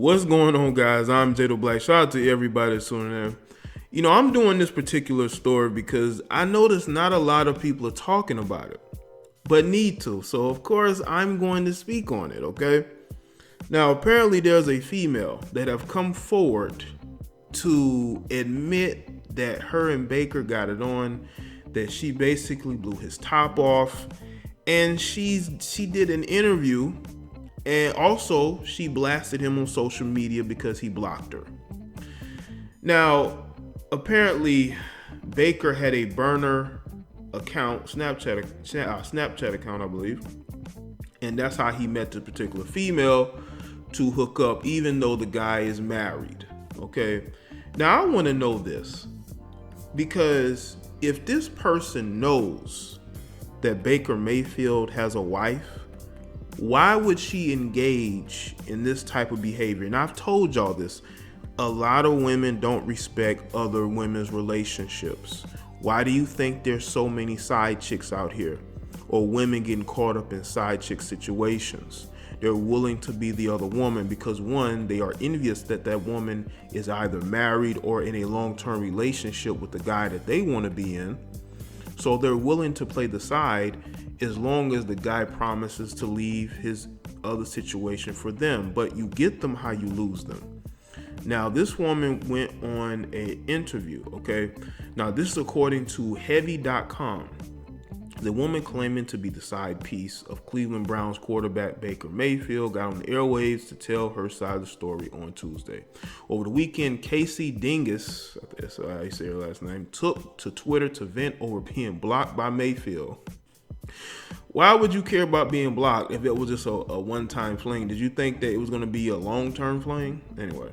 What's going on, guys? I'm Jaye Black. Shout out to everybody that's tuning in. I'm doing this particular story because I noticed not a lot of people are talking about it, but need to. So, of course, I'm going to speak on it, okay? Now, apparently there's a female that have come forward to admit that her and Baker got it on, that she basically blew his top off, and she did an interview. And also, she blasted him on social media because he blocked her. Now, apparently, Baker had a burner account, Snapchat account, I believe. And that's how he met this particular female to hook up, even though the guy is married. Okay? Now, I want to know this. Because if this person knows that Baker Mayfield has a wife, why would she engage in this type of behavior? And I've told y'all this. A lot of women don't respect other women's relationships. Why do you think there's so many side chicks out here? Or women getting caught up in side chick situations? They're willing to be the other woman because, one, they are envious that that woman is either married or in a long-term relationship with the guy that they want to be in. So they're willing to play the side as long as the guy promises to leave his other situation for them. But you get them how you lose them. Now, this woman went on an interview, okay? Now, this is according to Heavy.com. The woman claiming to be the side piece of Cleveland Browns quarterback Baker Mayfield got on the airwaves to tell her side of the story on Tuesday. Over the weekend, Casey Dingus, that's how you say her last name, took to Twitter to vent over being blocked by Mayfield. Why would you care about being blocked if it was just a one-time fling? Did you think that it was going to be a long-term fling? Anyway,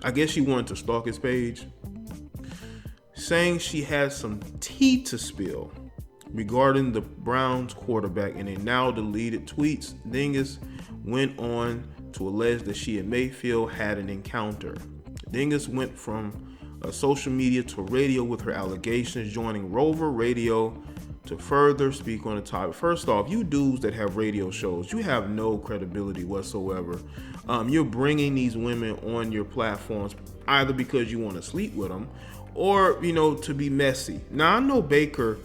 I guess she wanted to stalk his page, saying she had some tea to spill regarding the Browns quarterback in a now deleted tweets. Dingus went on to allege that she and Mayfield had an encounter. Dingus went from social media to radio with her allegations, joining Rover Radio to further speak on the topic. First off, you dudes that have radio shows, you have no credibility whatsoever. You're bringing these women on your platforms either because you want to sleep with them or, to be messy. Now, I know Baker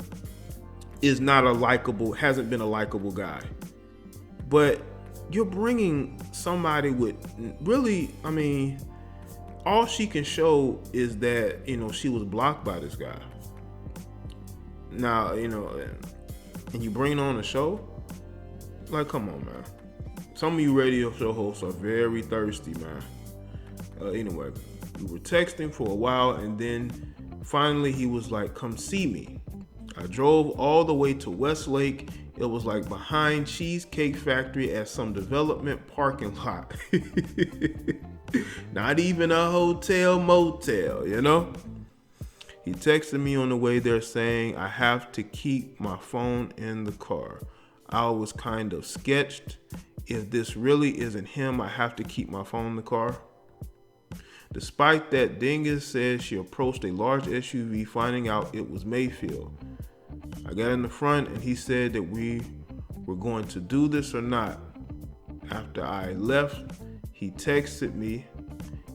is hasn't been a likable guy, but you're bringing somebody with really, all she can show is that, she was blocked by this guy. Now, and you bring it on the show? Like, come on, man. Some of you radio show hosts are very thirsty, man. Anyway, we were texting for a while, and then finally he was like, come see me. I drove all the way to Westlake. It was like behind Cheesecake Factory at some development parking lot. Not even a hotel motel, He texted me on the way there saying, I have to keep my phone in the car. I was kind of sketched. If this really isn't him, I have to keep my phone in the car. Despite that, Dingus says she approached a large SUV, finding out it was Mayfield. I got in the front and he said that we were going to do this or not. After I left, he texted me,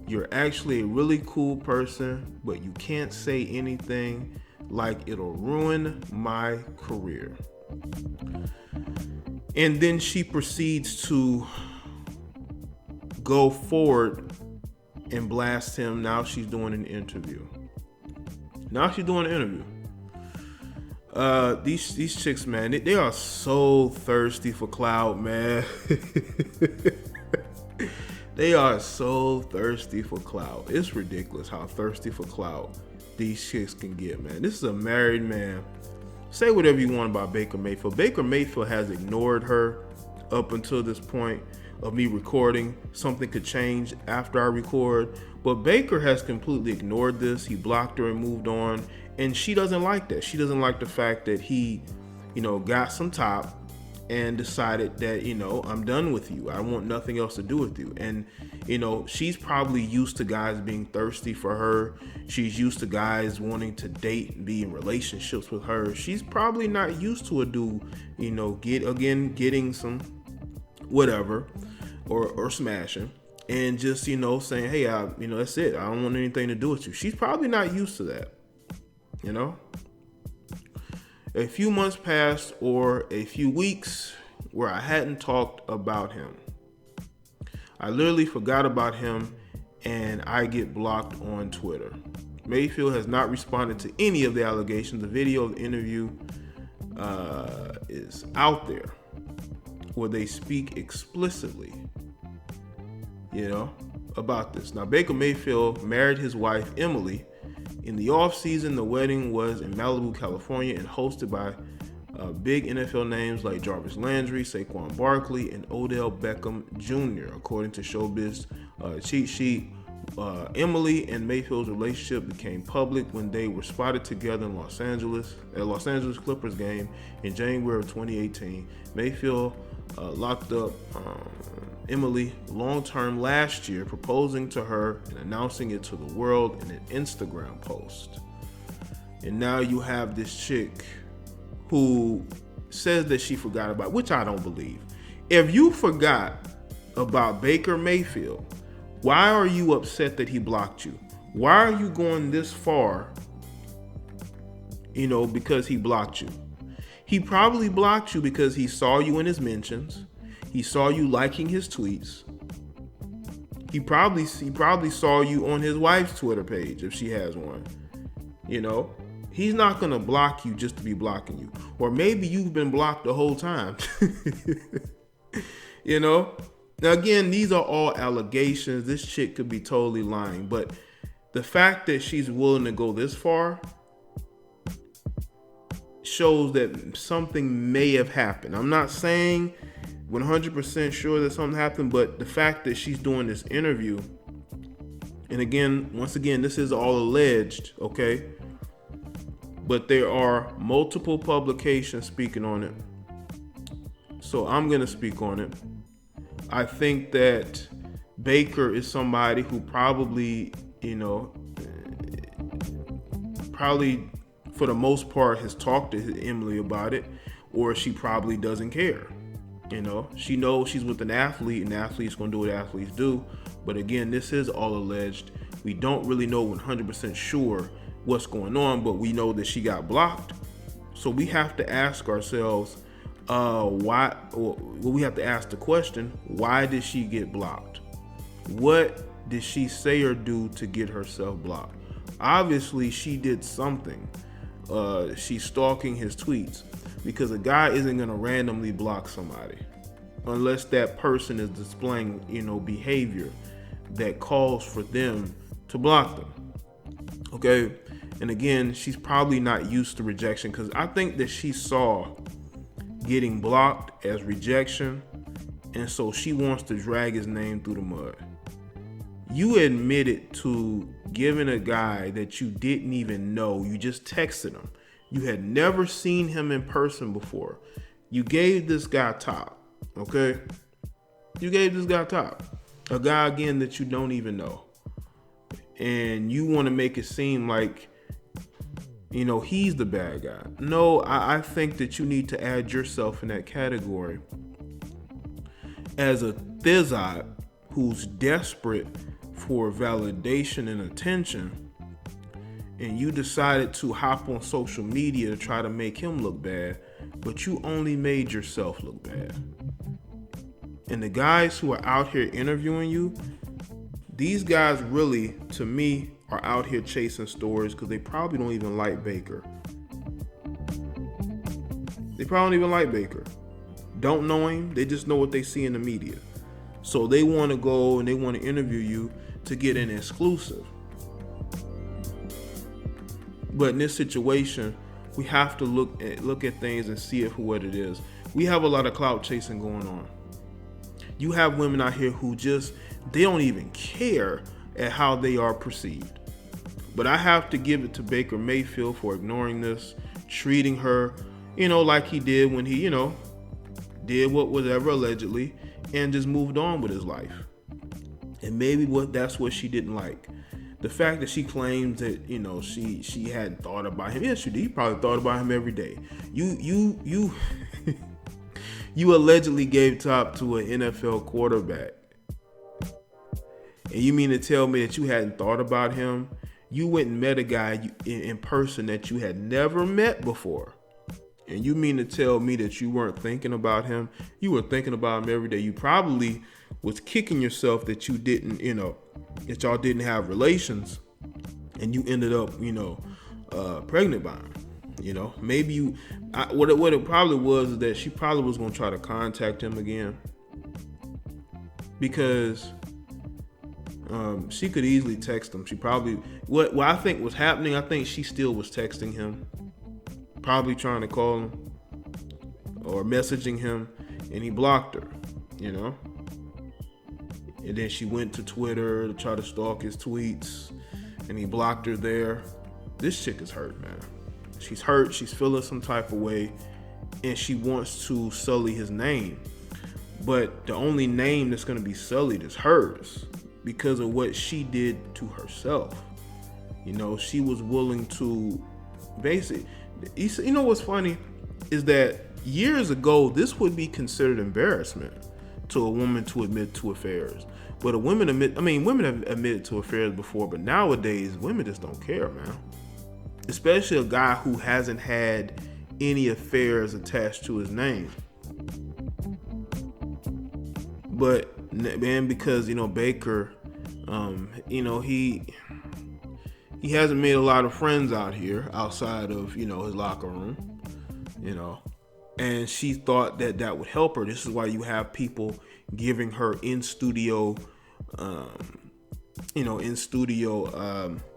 you're actually a really cool person, but you can't say anything like it'll ruin my career. And then she proceeds to go forward and blast him. Now she's doing an interview. These chicks, man, they are so thirsty for clout, man. They are so thirsty for clout. It's ridiculous how thirsty for clout these chicks can get, man. This is a married man. Say whatever you want about Baker Mayfield. Baker Mayfield has ignored her up until this point of me recording. Something could change after I record. But Baker has completely ignored this. He blocked her and moved on. And she doesn't like that. She doesn't like the fact that he, got some top and decided that, I'm done with you. I want nothing else to do with you. And, she's probably used to guys being thirsty for her. She's used to guys wanting to date and be in relationships with her. She's probably not used to a dude, getting some whatever or smashing. and just, saying, hey, that's it. I don't want anything to do with you. She's probably not used to that. A few months passed, or a few weeks, where I hadn't talked about him. I literally forgot about him, and I get blocked on Twitter. Mayfield has not responded to any of the allegations. The video of the interview is out there where they speak explicitly, about this. Now, Baker Mayfield married his wife, Emily. In the off-season, the wedding was in Malibu, California, and hosted by big NFL names like Jarvis Landry, Saquon Barkley, and Odell Beckham Jr. According to Showbiz cheat sheet, Emily and Mayfield's relationship became public when they were spotted together in Los Angeles Clippers game in January of 2018. Mayfield locked up Emily long-term last year, proposing to her and announcing it to the world in an Instagram post. And now you have this chick who says that she forgot about, which I don't believe. If you forgot about Baker Mayfield, why are you upset that he blocked you? Why are you going this far, because he blocked you? He probably blocked you because he saw you in his mentions. He saw you liking his tweets. He probably saw you on his wife's Twitter page, if she has one. He's not going to block you just to be blocking you. Or maybe you've been blocked the whole time. Now, again, these are all allegations. This chick could be totally lying. But the fact that she's willing to go this far shows that something may have happened. I'm not saying 100% sure that something happened, but the fact that she's doing this interview, and once again, this is all alleged, okay? But there are multiple publications speaking on it. So I'm going to speak on it. I think that Baker is somebody who probably for the most part has talked to Emily about it, or she probably doesn't care. She knows she's with an athlete, and athletes going to do what athletes do. But again, this is all alleged. We don't really know 100% sure what's going on, but we know that she got blocked. So we have to ask ourselves, why? We have to ask the question, why did she get blocked? What did she say or do to get herself blocked? Obviously, she did something. She's stalking his tweets, because a guy isn't going to randomly block somebody unless that person is displaying, behavior that calls for them to block them. Okay. And again, she's probably not used to rejection, because I think that she saw getting blocked as rejection, and so she wants to drag his name through the mud. You admitted to giving a guy that you didn't even know, you just texted him, you had never seen him in person before. You gave this guy top, okay? You gave this guy top. A guy, again, that you don't even know. And you want to make it seem like, he's the bad guy. No, I think that you need to add yourself in that category as a thizzot who's desperate for validation and attention, and you decided to hop on social media to try to make him look bad, but you only made yourself look bad. And the guys who are out here interviewing you, these guys really, to me, are out here chasing stories because they probably don't even like Baker. They probably don't even like Baker. Don't know him. They just know what they see in the media. So they want to go and they want to interview you to get an exclusive. But in this situation, we have to look at things and see it for what it is. We have a lot of clout chasing going on. You have women out here who they don't even care at how they are perceived. But I have to give it to Baker Mayfield for ignoring this, treating her, like he did when he, did what was ever allegedly, and just moved on with his life. And maybe that's what she didn't like. The fact that she claims that, she hadn't thought about him. Yes, she did. You probably thought about him every day. You you allegedly gave top to an NFL quarterback. And you mean to tell me that you hadn't thought about him? You went and met a guy in person that you had never met before. And you mean to tell me that you weren't thinking about him? You were thinking about him every day. You probably was kicking yourself that you didn't, that y'all didn't have relations, and you ended up, pregnant by him. Maybe what it probably was is that she probably was going to try to contact him again, because she could easily text him. She probably, what I think was happening, I think she still was texting him, probably trying to call him or messaging him, and he blocked her, And then she went to Twitter to try to stalk his tweets, and he blocked her there. This chick is hurt, man. She's hurt. She's feeling some type of way, and she wants to sully his name. But the only name that's going to be sullied is hers, because of what she did to herself. She was willing to basically, what's funny is that years ago, this would be considered embarrassment to a woman to admit to affairs. But women have admitted to affairs before, but nowadays women just don't care, man. Especially a guy who hasn't had any affairs attached to his name. But man, because Baker, he hasn't made a lot of friends out here outside of his locker room, and she thought that would help her. This is why you have people giving her in studio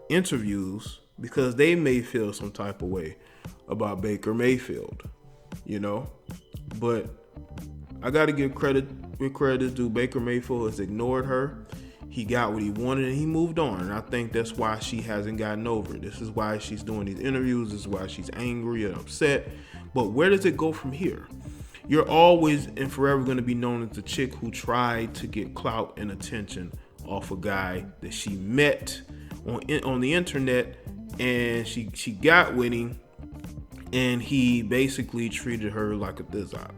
interviews, because they may feel some type of way about Baker Mayfield, But I got to give credit where credit is due. Baker Mayfield has ignored her. He got what he wanted and he moved on. And I think that's why she hasn't gotten over it. This is why she's doing these interviews. This is why she's angry and upset. But where does it go from here? You're always and forever going to be known as the chick who tried to get clout and attention off a guy that she met on the internet, and she got with him, and he basically treated her like a thizzop.